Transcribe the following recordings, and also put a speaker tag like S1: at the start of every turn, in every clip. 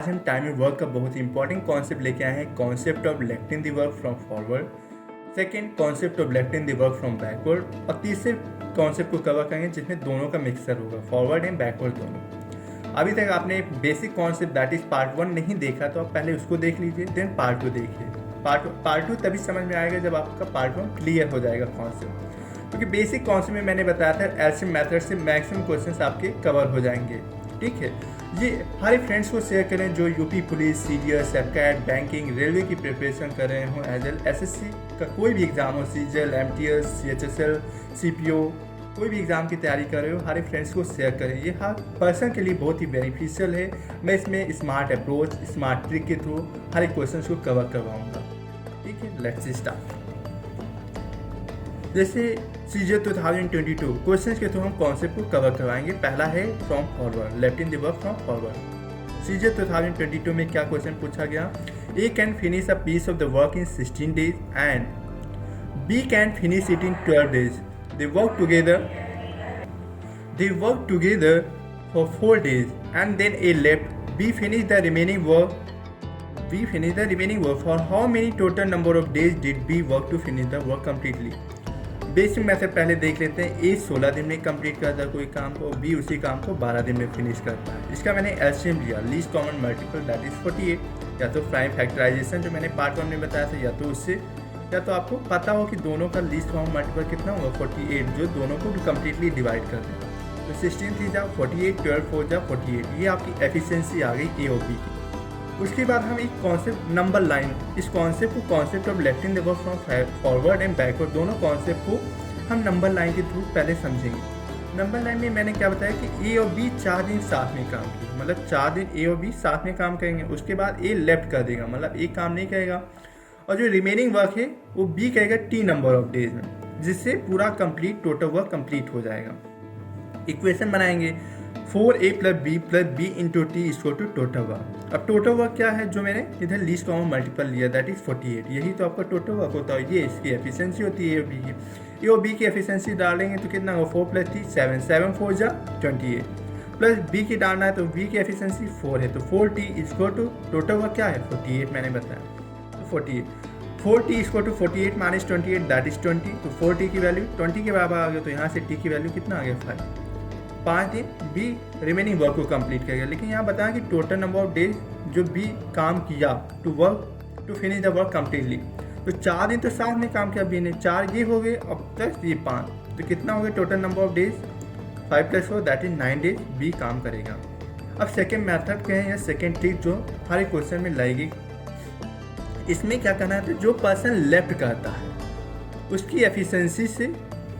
S1: आज हम timing work का बहुत ही इंपॉर्टेंट कॉन्सेप्ट लेके आए हैं, concept of lifting the work from forward, second concept of lifting the work from backward और तीसरे कॉन्सेप्ट को कवर करेंगे जिसमें दोनों का मिक्सर होगा, फॉरवर्ड एंड बैकवर्ड दोनों। अभी तक आपने basic concept that is part 1 नहीं देखा तो आप पहले उसको देख लीजिए, देन पार्ट 2 देखिए। पार्ट 2 तभी समझ में आएगा जब आपका पार्ट 1 क्लियर हो जाएगा कॉन्सेप्ट, क्योंकि बेसिक कॉन्सेप्ट में मैंने बताया था एलसीएम मेथड से मैक्सिमम क्वेश्चंस आपके कवर हो जाएंगे। ठीक है, ये हमारे फ्रेंड्स को शेयर करें जो UP police, CDS, AFCAT, banking, railway की प्रिपरेशन कर रहे हों, एज एल एसएससी का कोई भी एग्जाम हो, सीजीएल, एमटीएस, सीएचएसएल, सीपीओ, कोई भी एग्ज़ाम की तैयारी कर रहे हो, हमारे फ्रेंड्स को शेयर करें। ये हर पर्सन के लिए बहुत ही बेनिफिशियल है। मैं इसमें स्मार्ट अप्रोच, स्मार्ट ट्रिक के थ्रू हर एक क्वेश्चन को कवर करवाऊँगा। ठीक है, लेट्स स्टार्ट। जैसे सीजीएल 2022 क्वेश्चंस के थ्रू हम कॉन्सेप्ट को कवर करवाएंगे। पहला है from forward, left in the work from forward. CGL 2022 में क्या क्वेश्चन पूछा गया? A can finish a piece of the work in 16 days and B can finish it in 12 days. They work together for 4 days and then A left. B finished the remaining work. For how many total number of days did B work to finish the work completely? Basic method पहले देख लेते हैं। A 16 दिन में complete करता है कोई काम को, B उसी काम को 12 दिन में फिनिश करता है। इसका मैंने एलसीएम लिया, least common multiple that is 48, या तो प्राइम फैक्टराइजेशन जो मैंने पार्ट 1 में बताया था, या तो उससे, या तो आपको पता हो कि दोनों का लीस्ट कॉमन मल्टीपल कितना होगा 48, जो दोनों को कम्प्लीटली डिवाइड कर दें। तो 16 थी जा 48, 12 4 जा 48, ये आपकी एफिशिएंसी आ गई ए और बी की। उसके बाद हम एक कॉन्सेप्ट नंबर लाइन, इस कॉन्सेप्ट को concept of lifting the work from forward and backward, दोनों कॉन्सेप्ट को हम नंबर लाइन के थ्रू पहले समझेंगे। नंबर लाइन में मैंने क्या बताया कि ए और बी 4 दिन साथ में काम किए, मतलब 4 दिन ए और बी साथ में काम करेंगे। उसके बाद ए लेफ्ट कर देगा, मतलब ए काम नहीं करेगा, और जो रिमेनिंग वर्क है वो बी करेगा टी नंबर ऑफ डेज में, जिससे पूरा कंप्लीट टोटल वर्क कंप्लीट हो जाएगा। इक्वेशन बनाएंगे 4a plus B into T equal to total work. अब टोटल वर्क क्या है, जो मैंने इधर लीस्ट कॉमन मल्टीपल लिया दैट इज 48, यही तो आपका टोटल वर्क होता है। ये इसकी एफिशिएंसी होती है ए और बी की। ए और बी की एफिशिएंसी डालेंगे तो कितना होगा 4 प्लस 3 7, 7 4 जा 28, प्लस बी की डालना है तो बी की एफिशिएंसी 4 है, तो 4t equal to total work क्या है 48 मैंने बताया। 4t equal to 48 minus 28 that is 20, तो 4t की वैल्यू 20 के बराबर आ गया, तो यहाँ से t की वैल्यू कितना आ गया 5। 5 दिन बी रिमेनिंग वर्क को कंप्लीट करेगा। लेकिन यहाँ बताया कि टोटल नंबर ऑफ डेज जो बी काम किया to finish the work completely, तो 4 दिन तो साथ में काम किया बी ने, 4 ये हो गए, अब तक ये 5, तो कितना हो गया total number of days 5 + 4 that is 9 days B काम करेगा। अब सेकेंड मैथड कहें या सेकेंड ट्रिक जो हर एक क्वेश्चन में लगेगी, इसमें क्या करना है, तो जो पर्सन लेफ्ट करता है उसकी एफिशिएंसी से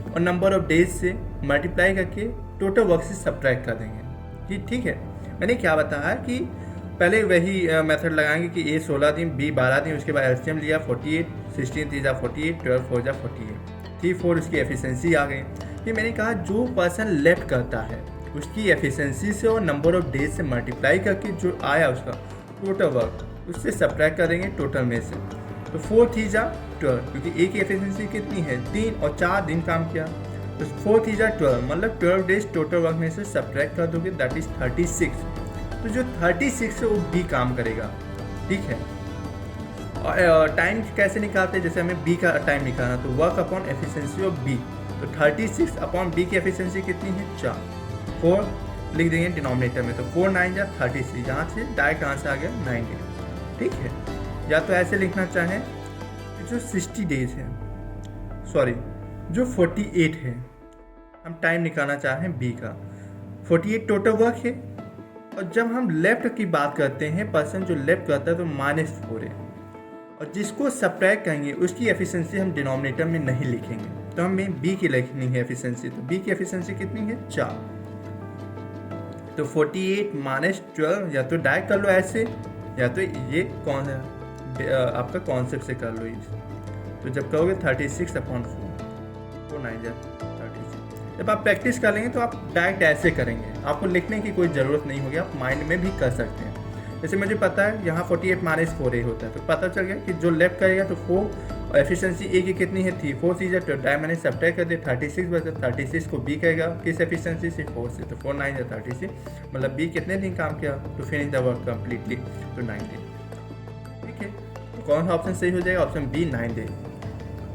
S1: और नंबर ऑफ डेज से मल्टीप्लाई करके टोटल वर्क से सब्ट्रैक्ट कर देंगे। ये ठीक है, मैंने क्या बताया कि पहले वही मेथड लगाएंगे कि ए 16 दिन बी 12 दिन, उसके बाद एलसीएम लिया 48, 16 3 जा 48, 12 4 जा 48, 3 4 उसकी एफिशिएंसी आ गई। फिर मैंने कहा जो पर्सन लेफ्ट करता है उसकी एफिशिएंसी से और नंबर ऑफ डेज से मल्टीप्लाई करके जो आया उसका टोटल वर्क, उससे सब्ट्रैक्ट करेंगे टोटल में से। तो 4 3 जा 12, क्योंकि ए की एफिशिएंसी कितनी है 3 और 4 दिन काम किया, तो 4 3 जा 12, मतलब 12 डेज टोटल वर्क में से सब्ट्रैक्ट कर दोगे दैट इज 36। तो जो 36 है वो बी काम करेगा। ठीक है, और टाइम कैसे निकालते हैं, जैसे हमें बी का टाइम निकालना, तो work upon efficiency of B, तो 36 अपॉन बी की एफिशिएंसी कितनी है 4, 4 लिख देंगे डिनोमिनेटर में, तो 4 9 जा 36, यहाँ से डायरेक्ट आंसर आ गया 90। ठीक है, या तो ऐसे लिखना चाहें कि जो 60 डेज है, सॉरी जो 48 है, हम टाइम निकालना चाहें बी का, 48 टोटल वर्क है, और जब हम लेफ्ट की बात करते हैं पर्सन जो लेफ्ट करता है तो -4 है, और जिसको सब्ट्रैक्ट करेंगे उसकी एफिशिएंसी हम डिनोमिनेटर में नहीं लिखेंगे, तो हमें बी की लिखनी है एफिशिएंसी, तो बी की एफिशिएंसी कितनी है 4, तो 48 - 12, या तो डायरेक्ट कर लो ऐसे, या तो ये कौन है आपका कॉन्सेप्ट से कर लो इसे, तो जब कहोगे 36 अपॉन 4 9 जा 36, जब आप प्रैक्टिस कर लेंगे तो आप डायरेक्ट ऐसे करेंगे, आपको लिखने की कोई ज़रूरत नहीं होगी, आप माइंड में भी कर सकते हैं। जैसे मुझे पता है यहाँ 48 - 4a होता है, तो पता चल गया कि जो लेफ्ट करेगा तो 4 और एफिशिएंसी ए की कितनी है 3, 4 चीज़ें तो टाइम मैंने सब्ट्रैक्ट कर दिया 36 बचा, 36 को बी कहेगा किस एफिशिएंसी से 4 से, तो 4 9 या 36 मतलब बी कितने दिन काम किया to finish the work completely तो 9 दिन। ठीक है, तो कौन सा ऑप्शन सही हो जाएगा, ऑप्शन बी 9 दिन।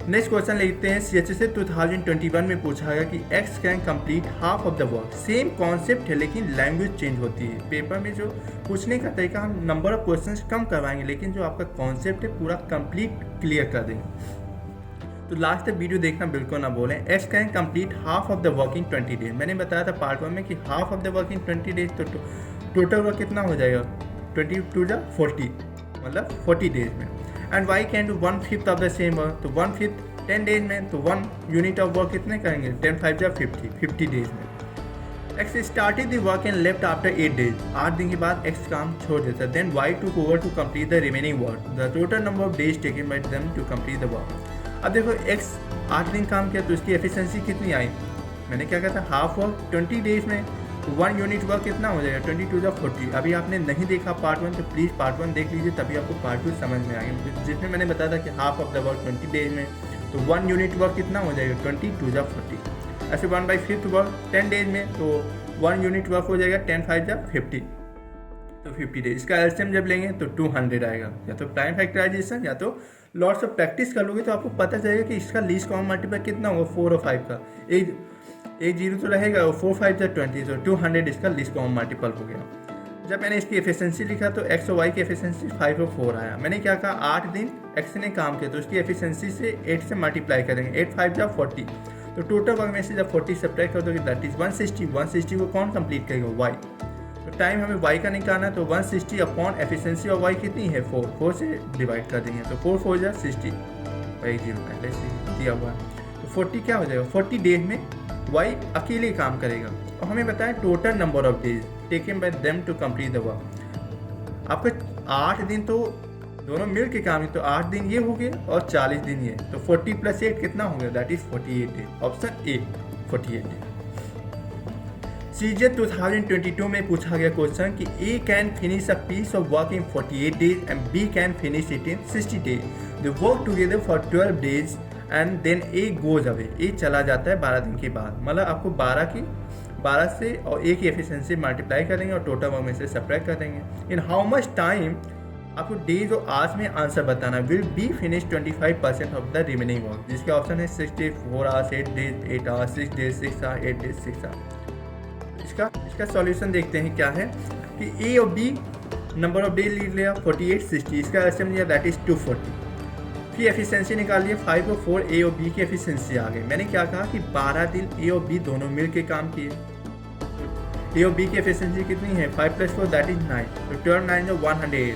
S1: नेक्स्ट क्वेश्चन लिखते हैं CHS से 2021 में पूछा गया कि X can complete half of the work. Same concept है लेकिन लैंग्वेज चेंज होती है। पेपर में जो पूछने का तरीका हम नंबर ऑफ क्वेश्चंस कम करवाएंगे लेकिन जो आपका कॉन्सेप्ट है पूरा कंप्लीट क्लियर कर देंगे। तो लास्ट तक वीडियो देखना बिल्कुल ना बोलें। X can complete half of the work in 20 days. मैंने बताया था पार्ट 1 में कि half of the work in 20 days, तो टोटल वर्क कितना हो जाएगा 22 जा 40 मतलब 40 डेज में। And Y can do 1/5 of the same work, तो 1/5 10 डेज में, तो 1 यूनिट ऑफ वर्क कितने करेंगे 10 5 जा 50 डेज में। X started the work and left after 8 days. 8 दिन के बाद X काम छोड़ देता। Then Y took over to complete the remaining work. The total number of days taken by them to complete the work. अब देखो X 8 दिन काम किया तो इसकी एफिशिएंसी कितनी आई, मैंने क्या कहा था हाफ वर्क 20 डेज में, तो 1 यूनिट वर्क कितना हो जाएगा 22 जा 40। अभी आपने नहीं देखा पार्ट 1 तो प्लीज़ पार्ट 1 देख लीजिए तभी आपको पार्ट 2 समझ में आएगा। जिसमें मैंने बताया था कि half of the work 20 days में, तो 1 यूनिट वर्क कितना हो जाएगा 22 जा 40। ऐसे 1/5 वर्क 10 डेज में, तो 1 यूनिट वर्क हो जाएगा 10 5 जा 50, तो 50 डेज। इसका एलसीएम जब लेंगे तो 200 आएगा। या तो टाइम फैक्टराइजेशन या तो लॉट्स ऑफ प्रैक्टिस कर लोगे तो आपको पता चलेगा कि इसका लीस्ट कॉमन मल्टीपल कितना होगा 4 और 5 का। एक जीरो तो रहेगा और 4 5 जा 20, तो 200 इसका लीस्ट कॉमन मल्टीपल हो गया। जब मैंने इसकी एफिशिएंसी लिखा तो X और Y की एफिशिएंसी 5 और 4 आया। मैंने क्या कहा 8 दिन X ने काम किया तो उसकी एफिशिएंसी से 8 से मल्टीप्लाई करेंगे, 8 5 जा 40, तो टोटल वर्क में से जब 40 सब्ट्रैक्ट कर दोगे दैट इज 160। 160 को कौन कंप्लीट करेगा Y, तो टाइम हमें Y का निकालना है तो 160 अपॉन एफिशिएंसी और Y कितनी है 4 से डिवाइड कर देंगे, तो 4 4 जा 60, वही जीरो पहले से दिया हुआ है। तो 40 क्या हो जाएगा 40 डेज में Y अकेले काम करेगा। और हमें बताया total number of days taken by them to complete the work. आपका 8 दिन तो दोनों मिल के काम है, तो 8 दिन ये हो गए और 40 दिन ये, तो 40 + 8 कितना हो गया that is 48 days. Option A 48 days. CJ 2022 में पूछा गया क्वेश्चन कि A can finish a piece of work in 48 days and B can finish it in 60 days. They work together for 12 days and then A goes away. A चला जाता है 12 दिन के बाद, मतलब आपको 12 से और A की एफिशिएंसी मल्टीप्लाई करेंगे और टोटल वर्क में से सब्ट्रैक्ट कर देंगे। इन हाउ मच टाइम आपको डेज और आवर्स में आंसर बताना। Will be finish 25% of the remaining work, जिसके ऑप्शन है 64 hours, 8 days, 8 hours, 6 days, 6 hours, 8 days, 6 hours. इसका सॉल्यूशन देखते हैं क्या है कि A और B नंबर ऑफ डेज लिख लिया 48 60, इसका एलसीएम लिया दैट इज 240। फिर एफिशिएंसी निकाल लिए 5 और 4 A और B की एफिशिएंसी आ गई। मैंने क्या कहा कि 12 दिन A और B दोनों मिल के काम किए। A और B की एफिशिएंसी कितनी है 5 + 4 दैट इज 9, तो 12 9 जो 108,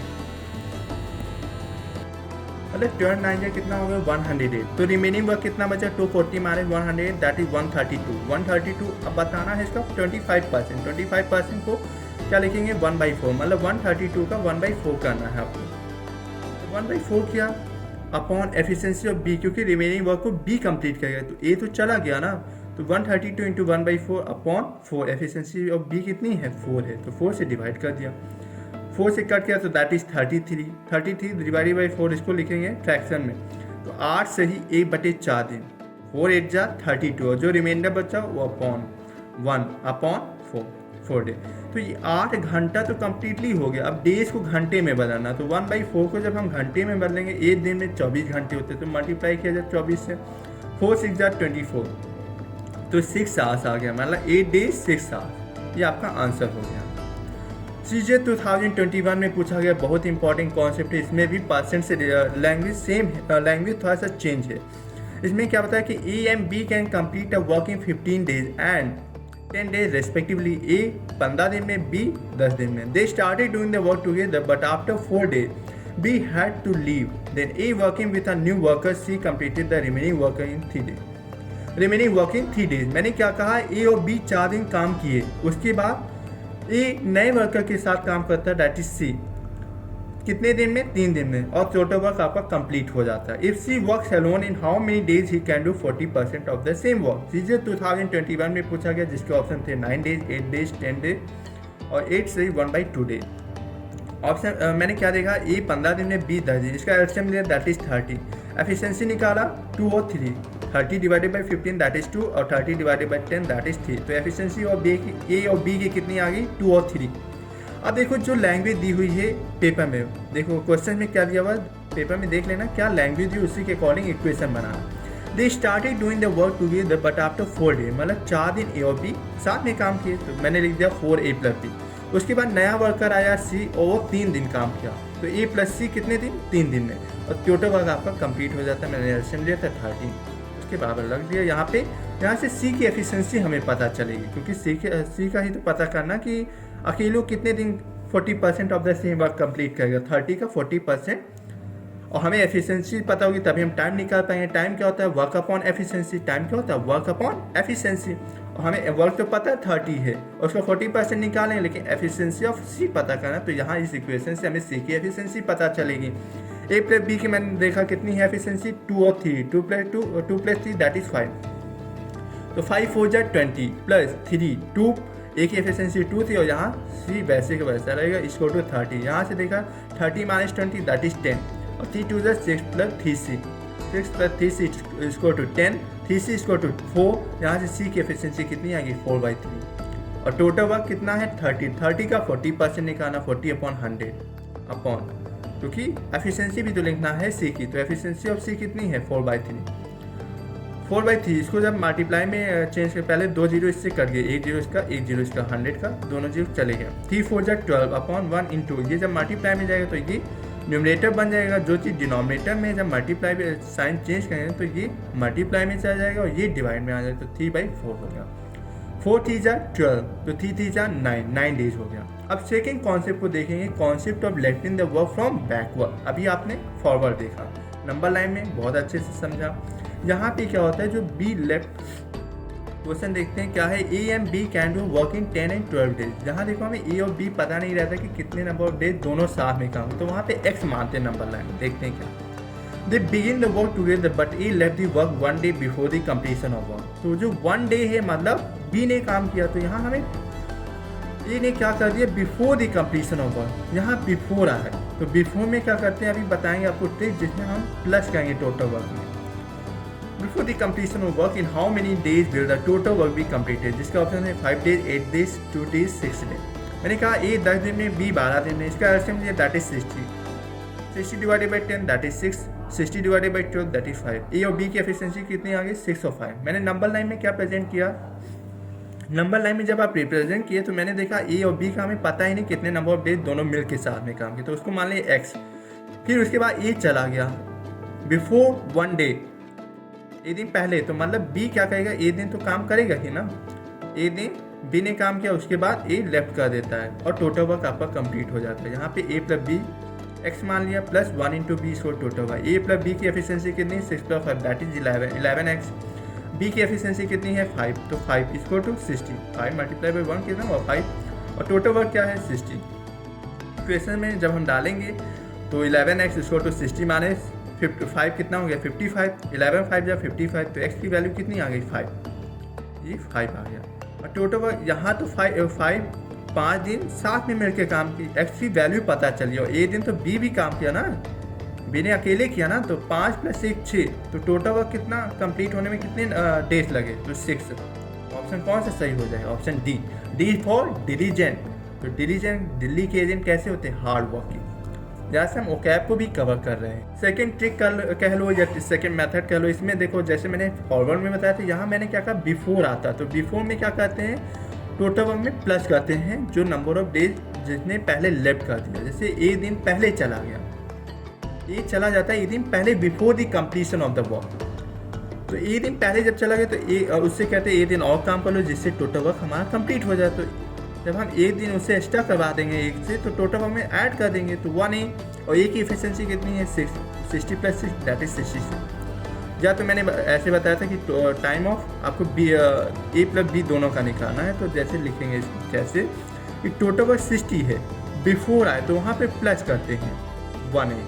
S1: मतलब 12 9 जो कितना हो गया 108। तो रिमेनिंग वर्क कितना बचा 240 मारे 108 दैट इज 132। अब बताना है इसका 25%। 25% को क्या लिखेंगे 1/4, मतलब 132 का 1/4 करना है आपको। तो 1/4 किया अपॉन एफिशिएंसी ऑफ B, क्योंकि रिमेनिंग वर्क को B कंप्लीट करेगा तो A तो चला गया ना, तो 132 into 1/4 upon 4। Efficiency of B कितनी है 4 है, तो 4 से डिवाइड कर दिया, 4 से कट किया तो दैट इज 33 डिवाइडेड बाई 4, इसको लिखेंगे फ्रैक्शन में। तो 8 से ही 1/4 दिन, 4 8 जा 32, और जो रिमाइंडर बचा वो अपॉन 1 अपॉन 4 डे। तो ये 8 घंटा तो कम्प्लीटली हो गया। अब डेज को घंटे में बदलना, तो 1/4 को जब हम घंटे में बदलेंगे, एक दिन में 24 घंटे होते हैं, तो मल्टीप्लाई किया जाए 24 से, 4 6 जा 24, तो 6 आवर्स आ गया, मतलब 8 डेज 6 आवर्स। ये आपका आंसर हो गया। CJ 2021 में पूछा गया बहुत इंपॉर्टेंट कॉन्सेप्ट है, इसमें भी परसेंट से लैंग्वेज सेम है, लैंग्वेज थोड़ा सा चेंज है। इसमें क्या बताया कि A and B can complete a work in 15 days and 10 days respectively. A 15 दिन में, B 10 दिन में. They started doing the work together, but after 4 days, B had to leave. Then A working with a new worker, C completed the remaining work in 3 days. Remaining work in 3 days. मैंने क्या कहा, A और B 4 दिन काम किए, उसके बाद A नए वर्कर के साथ काम करता है, दैट इज C. कितने दिन में? 3 दिन में, और टोटल वर्क आपका कंप्लीट हो जाता है. If C works alone in how many days he can do 40% of the same work. सीजे 2021 में पूछा गया, जिसके ऑप्शन थे 9 डेज, 8 डेज, 10 डेज और 8 से 1/2 डेज. ऑप्शन मैंने क्या देखा, ए 15 दिन में बी 10 दिन, इसका एलसीएम लिया दैट इज 30, एफिशिएंसी निकाला 2 और 3, 30 डिवाइडेड बाई 15 दैट इज 2 और 30 डिवाइडेड बाई 10 दैट इज 3। तो एफिशिएंसी और ए और बी की कितनी आ गई, 2 और 3। अब देखो जो लैंग्वेज दी हुई है पेपर में, देखो क्वेश्चन में क्या दिया हुआ, पेपर में देख लेना क्या लैंग्वेज दी, उसी के according equation banana. They started doing the work together but after 4 day, मतलब 4 दिन ए और बी साथ में काम किए, तो मैंने लिख दिया 4A + B। उसके बाद नया वर्कर आया सी और वो 3 दिन काम किया, तो A + C कितने दिन, 3 दिन में, और टोटल वर्क आपका कंप्लीट हो जाता है। मैंने एलसीएम लिया था 30, उसके बराबर लग दिया। यहाँ से C की एफिशिएंसी हमें पता चलेगी, क्योंकि C का ही तो पता करना कि अकेले कितने दिन 40% of the same work complete करेगा, 30 का 40%, और हमें एफिशिएंसी पता होगी तभी हम टाइम निकाल पाएंगे। टाइम क्या होता है, वर्क अपॉन एफिशिएंसी, टाइम क्या होता है, वर्क अपॉन एफिशिएंसी, और हमें वर्क तो पता है 30 है और उसका 40% निकालेंगे, लेकिन एफिशिएंसी ऑफ सी पता करना, तो यहाँ इस इक्वेशन से हमें सी की एफिशिएंसी पता चलेगी। A + B की मैंने देखा कितनी है एफिशिएंसी, 2 और 3, 2 + 3 दैट इज 5, तो 5 4 जा 20 + 3 2, ए की एफिशिएंसी 2 थी और यहाँ सी वैसे का वैसा रहेगा, इसको टू 30। यहाँ से देखा 30 - 20 दैट इज 10, और 3 2 जा 6 + 3C, 6 + 3C इसको टू 10, 3C इसको टू 4। यहाँ से सी की एफिशिएंसी कितनी आएगी, 4/3, और टोटल वर्क कितना है 30 का 40% निकालना, 40/100 अपॉन, क्योंकि एफिशिएंसी भी तो लिखना है सी की, तो एफिशिएंसी ऑफ सी कितनी है 4/3, इसको जब मल्टीप्लाई में चेंज कर, पहले 2 जीरो इससे कट गए, 1 जीरो इसका 1 जीरो इसका, 100 का दोनों जीरो चले गए, 3 4 जा 12 अपॉन 1 इंटू, ये जब मल्टीप्लाई में जाएगा तो ये न्यूमरेटर बन जाएगा, जो चीज़ डिनोमिनेटर में जब मल्टीप्लाई में साइन चेंज करेंगे तो ये मल्टीप्लाई में चला जाएगा और ये डिवाइड में आ जाएगा, तो 3/4 हो गया, 4 3 जा 12, तो 3 3 जा 9 डेज हो गया। अब सेकेंड कॉन्सेप्ट को देखेंगे, concept of lifting the work from backward. अभी आपने फॉरवर्ड देखा, नंबर लाइन में बहुत अच्छे से समझा। यहाँ पे क्या होता है, जो बी लेफ्ट क्वेश्चन देखते हैं क्या है, A and B can do work in 10 and 12 days. जहाँ देखो हमें ए और बी पता नहीं रहता कि कितने नंबर ऑफ डेज दोनों साथ में काम, तो वहाँ पे एक्स मानते हैं नंबर लाइन में। देखते हैं क्या, दे begin the work together but A left the work 1 day before the completion of work. तो जो 1 day है मतलब बी ने काम किया, तो यहाँ हमें ए ने क्या कर दिया, before the completion of work, यहाँ बिफोर आ है, तो बिफोर में क्या करते हैं अभी बताएंगे आपको ट्रिक, जिसमें हम प्लस करेंगे टोटल वर्क में। Before the completion of work, in how many days will the total work be completed? जिसका ऑप्शन है 5 days, 8 days, 2 days, 6 days। मैंने कहा ए 10 दिन में, बी 12 दिन में, इसका एलसीएम लिया that is 60 divided by 10 that is 6, 60 divided by 12 that is 5। ए और बी की एफिशिएंसी कितनी आ गई, 6 और 5। मैंने नंबर लाइन में क्या प्रेजेंट किया, नंबर लाइन में जब आप रिप्रेजेंट किए तो मैंने देखा ए और बी का हमें पता ही नहीं कितने नंबर ऑफ डेज दोनों मिल के साथ में काम किए, तो उसको मान लिया एक्स। फिर उसके बाद ए चला गया बिफोर 1 day, ए दिन पहले, तो मतलब बी क्या करेगा, ए दिन तो काम करेगा ही ना, ए दिन बी ने काम किया, उसके बाद ए लेफ्ट कर देता है और टोटल वर्क आपका कंप्लीट हो जाता है। यहाँ पे ए + बी एक्स मान लिया प्लस 1 इंटू बी इसको टोटल वर्क। ए + बी की एफिशिएंसी कितनी, 6 + 5 दैट इज 11x। बी की एफिशिएंसी कितनी है 5, तो 5 इसको टू 60, 5 × 1 कितना हुआ 5, और टोटल वर्क क्या है 60। इक्वेशन में जब हम डालेंगे तो 11x इसको टू 60 माने 55 कितना हो गया 55, 11 5 जा 55, तो x की वैल्यू कितनी आ गई 5, ये 5 आ गया। और टोटल वर्क यहाँ तो 5 दिन साथ में मिलकर काम की, x की वैल्यू पता चली, और ए दिन तो बी भी काम किया ना, बी ने अकेले किया ना, तो 5 + 1 6, तो टोटल वर्क कितना कंप्लीट होने में कितने डेज लगे, तो 6। ऑप्शन कौन सा सही हो जाएगा, ऑप्शन डी फॉर डिलीजेंट। तो डिलीजेंट, दिल्ली के एजेंट कैसे होते हैं, हार्ड वर्किंग। जैसे हम ओकैब को भी कवर कर रहे हैं। सेकंड ट्रिक कह लो या सेकंड मेथड कह लो, इसमें देखो जैसे मैंने फॉरवर्ड में बताया था, यहाँ मैंने क्या कहा बिफोर आता, तो बिफोर में क्या करते हैं, टोटल वर्क में प्लस करते हैं जो नंबर ऑफ डेज जिसने पहले लेफ्ट कर दिया। जैसे ए दिन पहले चला गया, ए चला जाता है ए दिन पहले before the completion of the work, तो ए दिन पहले जब चला गया तो ए उससे कहते हैं ए दिन और काम कर लो जिससे टोटल वर्क हमारा कंप्लीट हो जाए। तो जब हम एक दिन उससे एक्स्ट्रा करवा देंगे एक से, तो टोटल वर्क में ऐड कर देंगे, तो 1 ए, और ए की एफिशिएंसी कितनी है 60 + 6 दैट इज 66। या तो मैंने ऐसे बताया था कि टाइम ऑफ आपको ए + बी दोनों का निकालना है, तो जैसे लिखेंगे इसको कैसे कि टोटल वर्क 60 है, बिफोर आए तो वहाँ पे प्लस करते हैं 1 ए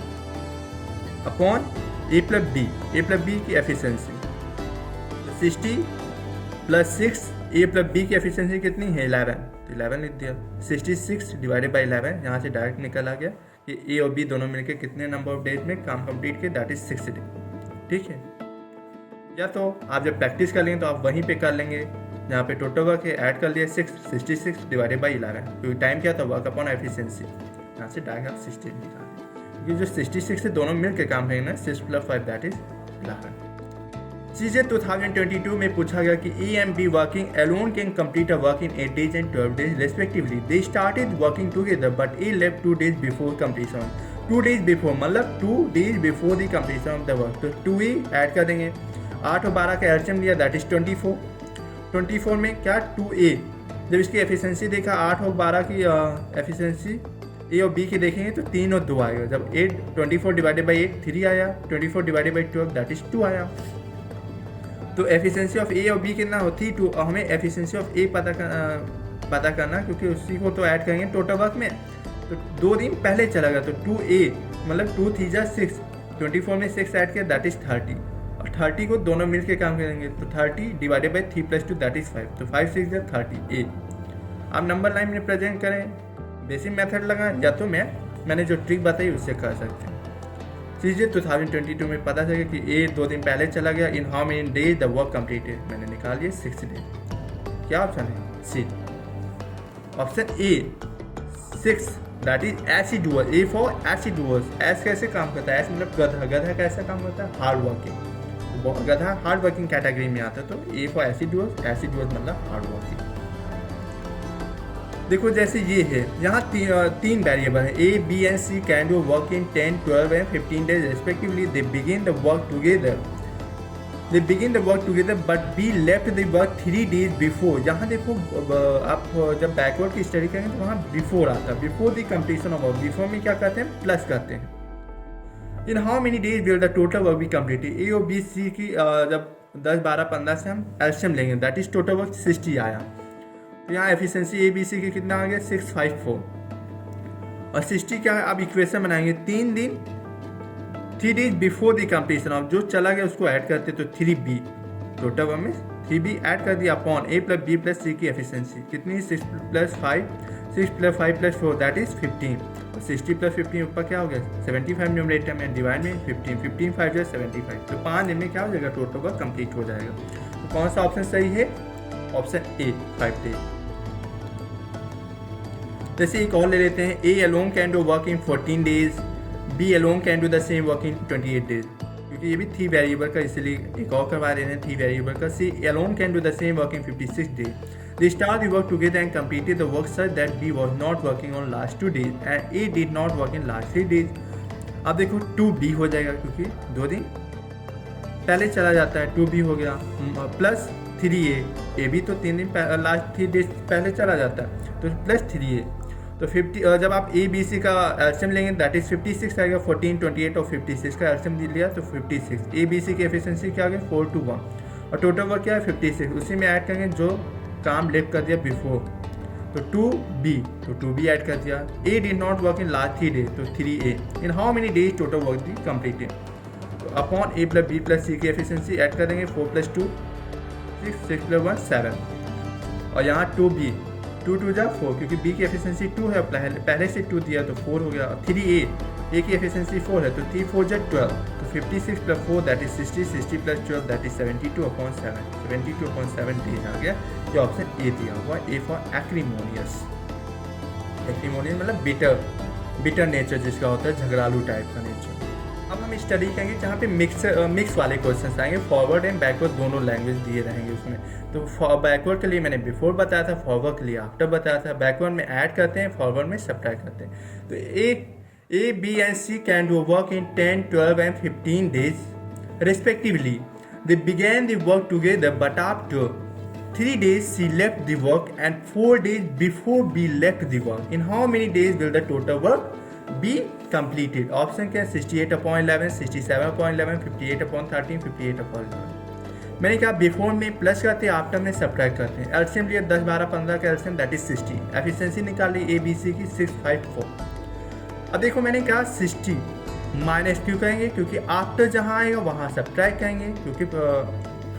S1: अपॉन ए + बी की एफिशिएंसी 60 + 6, ए + बी की एफिशिएंसी कितनी है 11, 11 लिख दिया। 66 डिवाइडेड बाई 11 यहाँ से डायरेक्ट निकल आ गया कि ए और बी दोनों मिलकर कितने नंबर ऑफ डेज में काम कंप्लीट किए, दैट इज 6 डे। ठीक है, या तो आप जब प्रैक्टिस कर लेंगे तो आप वहीं पे कर लेंगे, यहाँ पे टोटल वर्क है, ऐड कर दिया 66 डिवाइडेड बाई 11, क्योंकि टाइम क्या था, वर्क अपॉन एफिशिएंसी, यहाँ से डायरेक्ट आप 60 निकालें, क्योंकि जो 66 से दोनों मिल के काम करेंगे ना, 6 + 5 दैट इज 11। चीज़ें 2022 में पूछा गया कि ए and be working alone can complete a work in 8 days and 12 days respectively. They started working together but A left 2 days before completion. 2 days before मतलब 2 days before the completion of the work. तो 2 add कर देंगे, 8 और 12 का LCM लिया that is 24। 24 में क्या 2a, जब इसकी एफिशिएंसी देखा 8 और 12 की एफिशिएंसी ए और बी की देखेंगे तो 3 और 2 आएगा। जब 24 डिवाइडेड बाई 8 3 आया, 24 डिवाइडेड बाई 12 दैट इज 2 आया। तो एफिशिएंसी ऑफ ए और बी कितना होती 2, और हमें एफिशिएंसी ऑफ ए पता करना, क्योंकि उसी को तो ऐड करेंगे टोटल वर्क में। तो 2 दिन पहले चला गया तो 2a मतलब 2 3 जा 6, 24 में 6 ऐड किया दैट इज 30, और 30 को दोनों मिल के काम करेंगे तो 30 डिवाइडेड बाई 3 + 2 दैट इज 5, तो 5 6 जा 30a। आप नंबर लाइन में प्रेजेंट करें, बेसिक मेथड लगा, या तो मैंने जो ट्रिक बताई उससे कर सकते हैं। चीज़ें 2022 में पता चला कि ए 2 दिन पहले चला गया। In how many days the work completed, मैंने निकाल लिया 6 डे। क्या ऑप्शन है? C option A 6, that is assiduous. A for assiduous. एस कैसे काम करता है? एस मतलब गधा। गधा कैसा काम करता है? Hard working. गधा हार्ड वर्किंग कैटेगरी में आता है, तो ए फॉर एसिडुअस। एसिडुअस मतलब हार्ड वर्किंग। देखो जैसे ये है, यहाँ 3 वेरिएबल है, A B and C can do work in 10 12 and 15 days respectively. They begin the work together but B left the work 3 days before. यहाँ देखो आप जब बैकवर्ड की स्टडी करेंगे तो वहाँ बिफोर आता है, before the completion of work. Before में क्या करते हैं? प्लस करते हैं। In how many days will the total work be completed. A और बी सी की जब 10 12 15 से हम एलसीएम लेंगे दैट इज टोटल वर्क 60 आया। तो यहाँ एफिशिएंसी ए बी सी की कितना आ गया? 654, और 60 क्या है? आप इक्वेशन बनाएंगे 3 दिन 3 days before the completion of, जो चला गया उसको ऐड करते तो 3b, टोटल वर्क में 3b ऐड कर दिया अपॉन a + b + c की एफिशिएंसी कितनी? 6 + 5 6 + 5 + 4 दैट इज 15, और 60 + 15 ऊपर क्या हो गया? 75 न्यूमरेटर में, डिवाइड में 15, 15 5 = 75। तो 5 दिन में क्या हो जाएगा? टोटल वर्क कंप्लीट हो जाएगा। तो कौन सा ऑप्शन सही है? Option A 5 days। जैसे एक और ले लेते हैं, A alone can do work in 14 days, B alone can do the same work in 28 days। क्योंकि ये भी 3 वेरिएबल का, इसलिए एक और करवा रहे हैं 3 वेरिएबल का। C alone can do the same work in 56 days। They start the work together and completed the work such that B was not working on last 2 days and A did not work in last 3 days। अब देखो 2b हो जाएगा, क्योंकि 2 दिन पहले चला जाता है, 2b हो गया, प्लस 3a, ए भी तो 3 दिन लास्ट 3 days पहले चला जाता है, तो प्लस 3a। तो 50 जब आप ए बी सी का एलसीएम लेंगे दैट इज 56 आएगा। 14 28 और 56 का एलसीएम लिया तो 56। ए बी सी की एफिशिएंसी क्या आ गया? 4 to 1, और टोटल वर्क क्या है? 56। उसी में ऐड करेंगे जो काम लेफ्ट कर दिया बिफोर, तो 2b, तो 2b ऐड कर दिया। A did not work in last 3 days, तो 3a। In how many days total work the completed, तो अपॉन a + b + c की एफिशिएंसी ऐड कर देंगे। 4 + 2 6 6 + 1 7, और यहाँ 2b 2 2 जा 4, क्योंकि b की एफिशिएंसी 2 है, पहले से 2 दिया तो 4 हो गया। 3a, a की एफिशिएंसी 4 है तो 3 4 जा 12, तो 56 + 4 that is 60, 60 + 12 that is 72/7, 72/7 days आ गया। ये ऑप्शन ए दिया हुआ, ए फॉर एक्रिमोनियस। एक्रिमोनियस मतलब बिटर नेचर जिसका होता है, झगड़ालू टाइप का नेचर। अब हम स्टडी करेंगे जहाँ पे मिक्स वाले क्वेश्चन आएंगे, फॉरवर्ड एंड बैकवर्ड दोनों लैंग्वेज दिए रहेंगे उसमें। तो बैकवर्ड के लिए मैंने बिफोर बताया था, फॉरवर्ड के लिए आफ्टर बताया था। बैकवर्ड में ऐड करते हैं, फॉरवर्ड में सब्ट्रैक्ट करते हैं। तो A B and C can do work in 10 12 and 15 days respectively. They began the work together but after 3 days C left the work and 4 days before B left the work. In how many days will the total work be completed? Option क्या है? 68/11, 67/11, 58/13, 58/11। मैंने कहा before में plus करते हैं, after में subtract करते हैं। एलसीएम लिया 10 12 15 का एलसीएम दैट इज 60। एफिशिएंसी निकाली ए बी सी की 654। अब देखो मैंने कहा 60 माइनस क्यों करेंगे? क्योंकि आफ्टर जहाँ आएगा वहाँ सब्ट्रैक्ट करेंगे, क्योंकि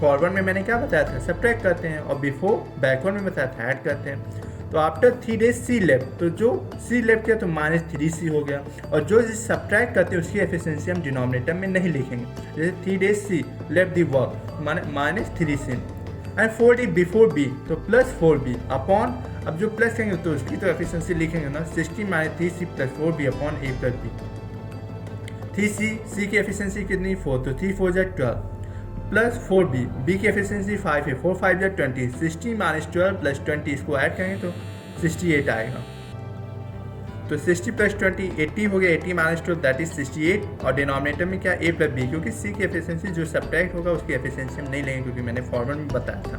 S1: फॉरवर्ड में मैंने क्या बताया था? सब्ट्रैक्ट करते हैं, और बिफोर बैकवर्ड में बताया था ऐड करते हैं। तो आफ्टर 3 days सी लेफ्ट, तो जो सी लेफ्ट किया तो -3c हो गया, और जो सब्ट्रैक्ट करते हैं उसकी एफिशिएंसी हम डिनोमिनेटर में नहीं लिखेंगे। जैसे 3 days C left the work -3c, and 4 days before B तो +4b अपॉन, अब जो प्लस करेंगे तो उसकी तो एफिशिएंसी लिखेंगे ना, 60 - 3c + 4b upon a + b। 3c की एफिशिएंसी कितनी 4, तो 3 4 12 प्लस 4b, b की एफिशिएंसी 5 है, 4 5 20, 60 - 12 + 20 इसको ऐड करेंगे तो 68 आएगा। तो 60 + 20 80 हो गया, 80 - 12 दैट इज 68, और डिनोमिनेटर में क्या a + b, क्योंकि c की एफिशिएंसी जो सब्ट्रैक्ट होगा उसकी एफिशिएंसी हम नहीं लेंगे, क्योंकि मैंने फॉर्मूला में बताया था।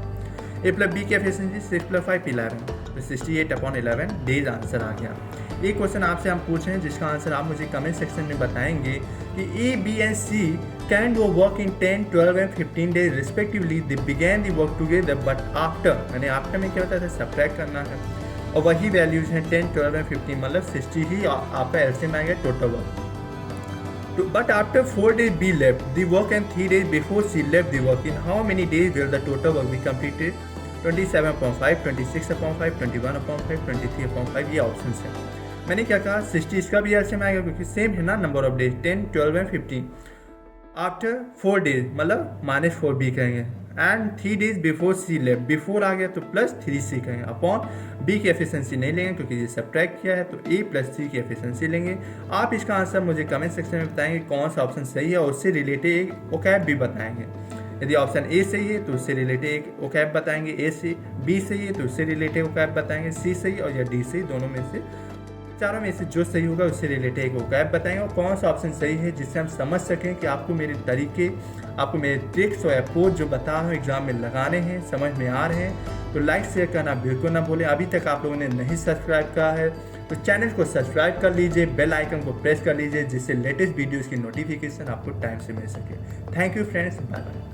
S1: a + b की एफिशिएंसी 6 + 5 11, तो 68/11 डेज आंसर आ गया। एक क्वेश्चन आपसे हम पूछ रहे हैं जिसका आंसर आप मुझे कमेंट सेक्शन में बताएंगे कि A, B and C can do work in 10, 12 and 15 days respectively. They began the work together, but after, यानी आफ्टर में क्या होता है, सब्ट्रैक्ट करना है, और वही वैल्यूज हैं 10, 12 and 15, मतलब 60 ही आपका एलसीएम आएगा total work. But after 4 days B left the work and 3 days before C left the work, in how many days will the total work be completed? 27/5, 26/5, 21/5, 23/5, ये ऑप्शन है। मैंने क्या कहा, 60 इसका भी एलसीएम आएगा क्योंकि सेम है ना number of days, 10, 12 and 15। After 4 days मतलब -4b करेंगे, and 3 days before C left, before आ गया तो +3c करेंगे, अपॉन b की एफिशिएंसी नहीं लेंगे क्योंकि ये सब्ट्रैक्ट किया है, तो a + c की एफिशिएंसी लेंगे। आप इसका आंसर मुझे कमेंट सेक्शन में बताएंगे कौन सा ऑप्शन सही है, और उससे रिलेटेड एक ओकैब भी बताएंगे। यदि ऑप्शन ए सही है तो उससे रिलेटेड एक ओकैब बताएंगे, ए से बी सही है तो उससे रिलेटेड ओकैब बताएंगे, सी सही और या डी सही, दोनों में से चारों में से जो सही होगा उससे रिलेटेड एक ओकैब बताएंगे, और कौन सा ऑप्शन सही है जिससे हम समझ सकें कि आपको मेरे तरीके, आपको मेरे ट्रिक्स और अप्रोच जो बता रहा हूँ एग्जाम में लगाने हैं, समझ में आ रहे हैं। तो लाइक शेयर करना बिल्कुल ना भूलें। अभी तक आप लोगों ने नहीं सब्सक्राइब करा है तो चैनल को सब्सक्राइब कर लीजिए, बेल आइकन को प्रेस कर लीजिए, जिससे लेटेस्ट वीडियोज़ की नोटिफिकेशन आपको टाइम से मिल सके। Thank you friends, bye bye.